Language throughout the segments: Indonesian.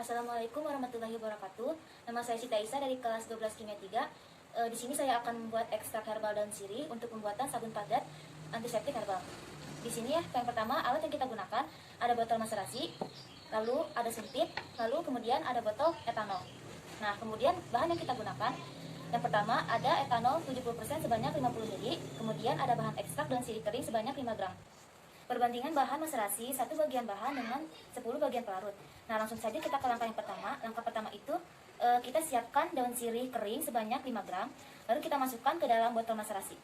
Assalamualaikum warahmatullahi wabarakatuh. Nama saya Siti Aisyah dari kelas 12 Kimia 3. Di sini saya akan membuat ekstrak herbal daun sirih untuk pembuatan sabun padat antiseptik herbal. Di sini ya, yang pertama alat yang kita gunakan ada botol maserasi, lalu ada sumpit, lalu kemudian ada botol etanol. Nah, kemudian bahan yang kita gunakan yang pertama ada etanol 70% sebanyak 50 ml, kemudian ada bahan ekstrak daun sirih kering sebanyak 5 gram. Perbandingan bahan maserasi 1 bagian bahan dengan 10 bagian pelarut. Nah, langsung saja kita ke langkah yang pertama. Langkah pertama itu kita siapkan daun sirih kering sebanyak 5 gram, lalu kita masukkan ke dalam botol maserasi.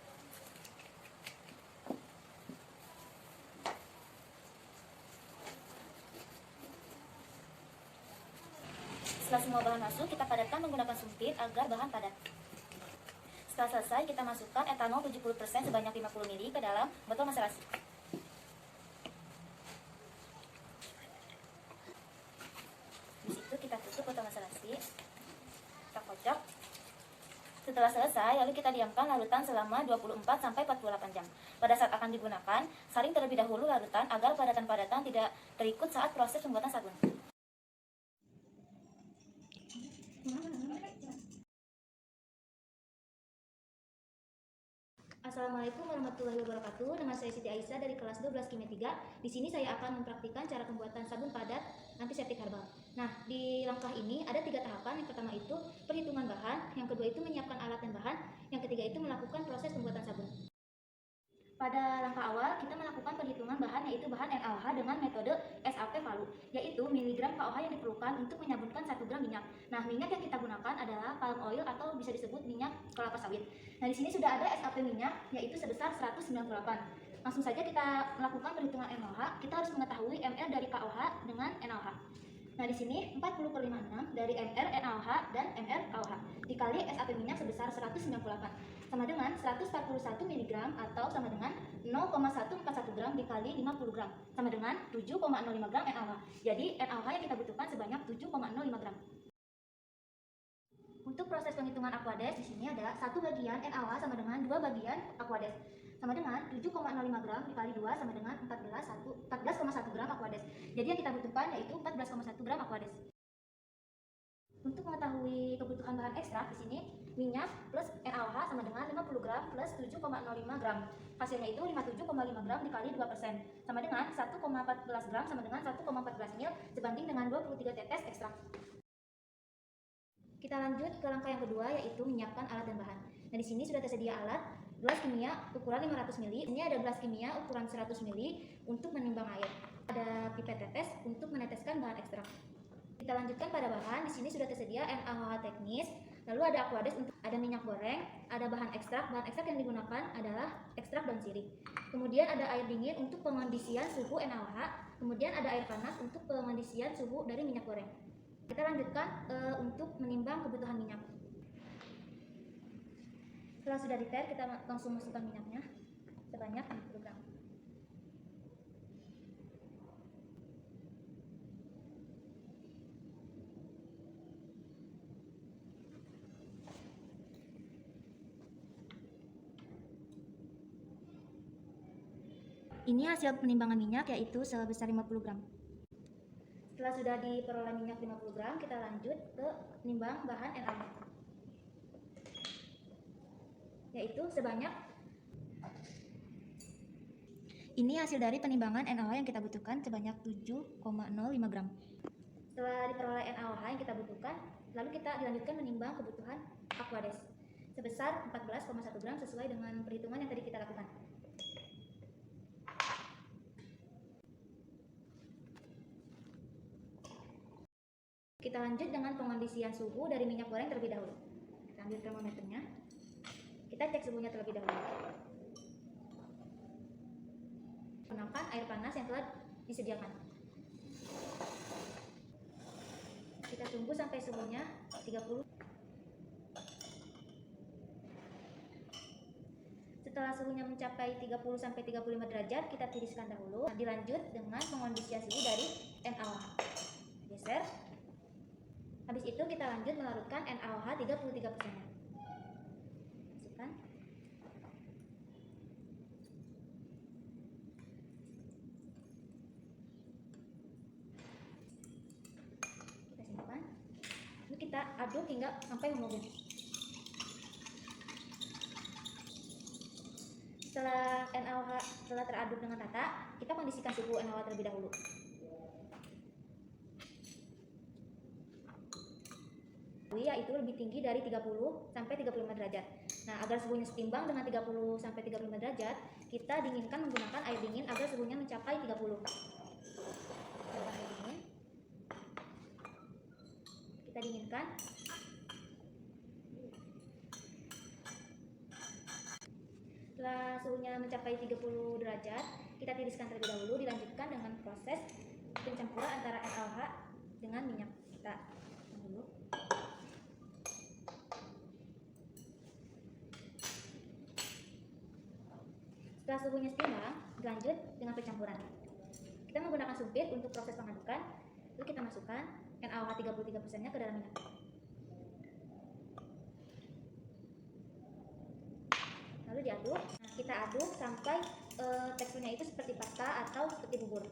Setelah semua bahan masuk, kita padatkan menggunakan sumpit agar bahan padat. Setelah selesai, kita masukkan etanol 70% sebanyak 50 ml ke dalam botol maserasi. Di situ kita tutup botol maserasi, kita kocok. Setelah selesai, lalu kita diamkan larutan selama 24-48 jam. Pada saat akan digunakan, saring terlebih dahulu larutan agar padatan-padatan tidak terikut saat proses pembuatan sabun. Assalamualaikum warahmatullahi wabarakatuh. Nama saya Siti Aisyah dari kelas 12 Kimia 3. Di sini saya akan mempraktikkan cara pembuatan sabun padat antiseptik herbal. Nah, di langkah ini ada 3 tahapan. Yang pertama itu perhitungan bahan, yang kedua itu menyiapkan alat dan bahan, yang ketiga itu melakukan proses pembuatan sabun. Pada langkah awal, kita melakukan perhitungan bahan, yaitu bahan NaOH dengan metode SAP Palu, yaitu miligram KOH yang diperlukan untuk menyabunkan 1 gram minyak. Nah, minyak yang kita gunakan adalah palm oil atau bisa disebut minyak kelapa sawit. Nah, di sini sudah ada SAP minyak, yaitu sebesar 198. Langsung saja kita melakukan perhitungan NaOH. Kita harus mengetahui ml dari KOH dengan NaOH. Nah, di sini 40/56 dari ml NaOH dan ml KOH dikali SAP minyak sebesar 198 sama dengan 141 mg atau sama dengan 0,141 gram dikali 50 gram sama dengan 7,05 gram NaOH. Jadi NaOH yang kita butuhkan sebanyak 7,05 gram. Untuk proses penghitungan Aquades, di sini ada 1 bagian NaOH sama dengan 2 bagian Aquades sama dengan 7,05 gram dikali 2 sama dengan 14,1 gram Aquades. Jadi yang kita butuhkan yaitu 14,1 gram Aquades. Untuk mengetahui kebutuhan bahan ekstrak, di sini minyak plus NaOH sama dengan 50 gram plus 7,05 gram. Hasilnya itu 57,5 gram dikali 2% sama dengan 1,14 gram sama dengan 1,14 ml sebanding dengan 23 tetes ekstrak. Kita lanjut ke langkah yang kedua, yaitu menyiapkan alat dan bahan. Nah, di sini sudah tersedia alat gelas kimia ukuran 500 ml. Ini ada gelas kimia ukuran 100 ml untuk menimbang air. Ada pipet tetes untuk meneteskan bahan ekstrak. Kita lanjutkan pada bahan. Di sini sudah tersedia NaOH teknis, lalu ada Aquades untuk ada minyak goreng, ada bahan ekstrak. Bahan ekstrak yang digunakan adalah ekstrak daun sirih. Kemudian ada air dingin untuk pengondisian suhu NaOH, kemudian ada air panas untuk pengondisian suhu dari minyak goreng. Kita lanjutkan untuk menimbang kebutuhan minyak. Setelah sudah detail, kita langsung masukkan minyaknya sebanyak 50 gram. Ini hasil penimbangan minyak, yaitu sebesar 50 gram. Setelah sudah diperoleh minyak 50 gram, kita lanjut ke nimbang bahan NaOH, yaitu sebanyak. Ini hasil dari penimbangan NaOH yang kita butuhkan sebanyak 7,05 gram. Setelah diperoleh NaOH yang kita butuhkan, lalu kita dilanjutkan menimbang kebutuhan Aquades sebesar 14,1 gram sesuai dengan perhitungan yang tadi kita lakukan. Kita lanjut dengan pengondisian suhu dari minyak goreng terlebih dahulu. Kita ambil termometernya. Kita cek suhunya terlebih dahulu. Gunakan air panas yang telah disediakan. Kita tunggu sampai suhunya 30. Setelah suhunya mencapai 30-35 derajat, kita tiriskan dahulu. Dilanjut dengan pengondisian suhu dari NaOH. Geser. Habis itu kita lanjut melarutkan NaOH 33%. Masukkan. Kita aduk hingga sampai homogen. Setelah NaOH telah teraduk dengan rata, kita kondisikan suhu NaOH terlebih dahulu. Yaitu lebih tinggi dari 30 sampai 35 derajat. Nah, agar suhunya setimbang dengan 30 sampai 35 derajat, kita dinginkan menggunakan air dingin agar suhunya mencapai 30. Air dingin. Kita dinginkan. Setelah suhunya mencapai 30 derajat, kita tiriskan terlebih dahulu, dilanjutkan dengan proses pencampuran antara NaOH dengan minyak. Kita dulu. Setelah suhunya setimbang, lanjut dengan pencampuran. Kita menggunakan sumpit untuk proses pengadukan. Lalu kita masukkan NaOH 33%-nya ke dalam minyak. Lalu diaduk. Nah, kita aduk sampai teksturnya itu seperti pasta atau seperti bubur.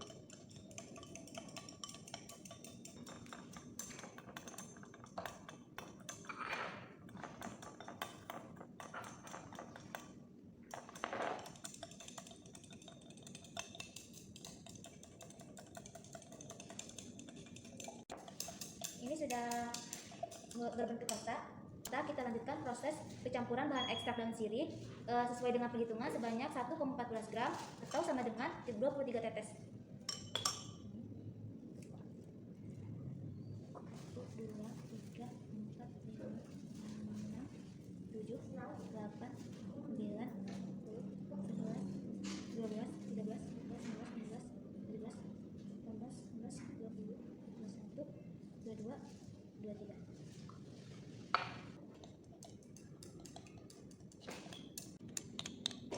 Ini sudah berbentuk pasta. Kita lanjutkan proses pencampuran bahan ekstrak daun sirih sesuai dengan perhitungan sebanyak 1,14 gram atau sama dengan 23 tetes. 1, 2, 3, 4, 5, 6, 7, 8, 9, 10, 11, 12, 13, 14, 15, 16, 17, 18, 19, 20, 21, 22, 23.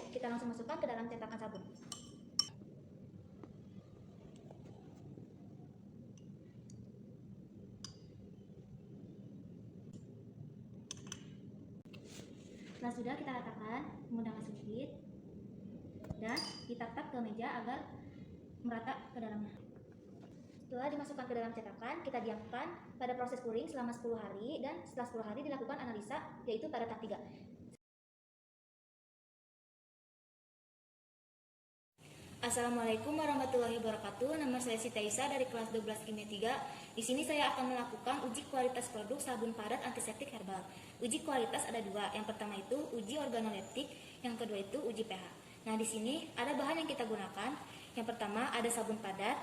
Kita langsung masukkan ke dalam cetakan sabun. Setelah sudah, kita ratakan menggunakan sumpit dan ditap-tap ke meja agar merata ke dalamnya. Setelah dimasukkan ke dalam cetakan, kita diamkan pada proses kuring selama 10 hari dan setelah 10 hari dilakukan analisa, yaitu pada tahap 3. Assalamualaikum warahmatullahi wabarakatuh. Nama saya Siti Aisyah dari kelas 12 Kimia 3. Di sini saya akan melakukan uji kualitas produk sabun padat antiseptik herbal. Uji kualitas ada 2. Yang pertama itu uji organoleptik, yang kedua itu uji pH. Nah, di sini ada bahan yang kita gunakan. Yang pertama ada sabun padat,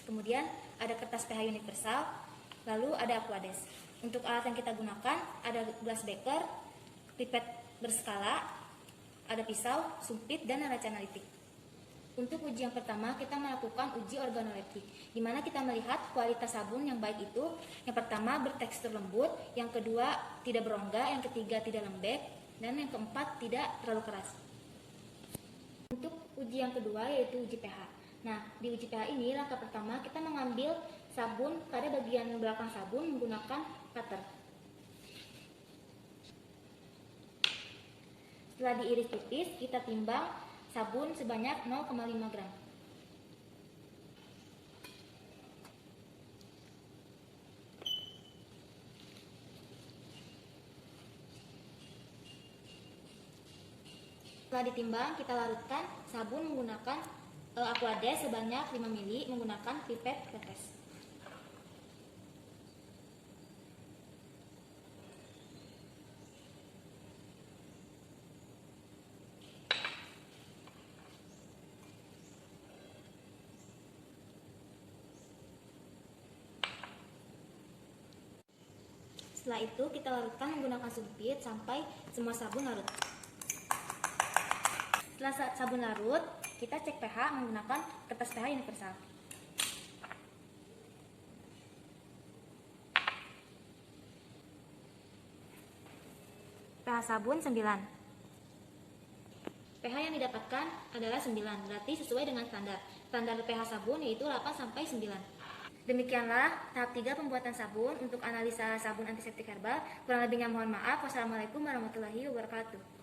kemudian ada kertas pH universal, lalu ada Aquades. Untuk alat yang kita gunakan ada glass beaker, pipet berskala, ada pisau, sumpit, dan neraca analitik. Untuk uji yang pertama, kita melakukan uji organoleptik, di mana kita melihat kualitas sabun yang baik itu, yang pertama bertekstur lembut, yang kedua tidak berongga, yang ketiga tidak lembek, dan yang keempat tidak terlalu keras. Untuk uji yang kedua yaitu uji pH. Nah, di uji pH ini langkah pertama kita mengambil sabun pada bagian belakang sabun menggunakan cutter. Setelah diiris tipis, kita timbang sabun sebanyak 0,5 gram. Setelah ditimbang, kita larutkan sabun menggunakan Aquades sebanyak 5 ml menggunakan pipet tetes. Setelah itu kita larutkan menggunakan sumpit sampai semua sabun larut. Setelah sabun larut, kita cek pH menggunakan kertas pH universal. pH sabun 9. pH yang didapatkan adalah 9, berarti sesuai dengan standar. Standar pH sabun yaitu 8 sampai 9. Demikianlah tahap 3 pembuatan sabun untuk analisa sabun antiseptik herbal. Kurang lebihnya mohon maaf. Wassalamualaikum warahmatullahi wabarakatuh.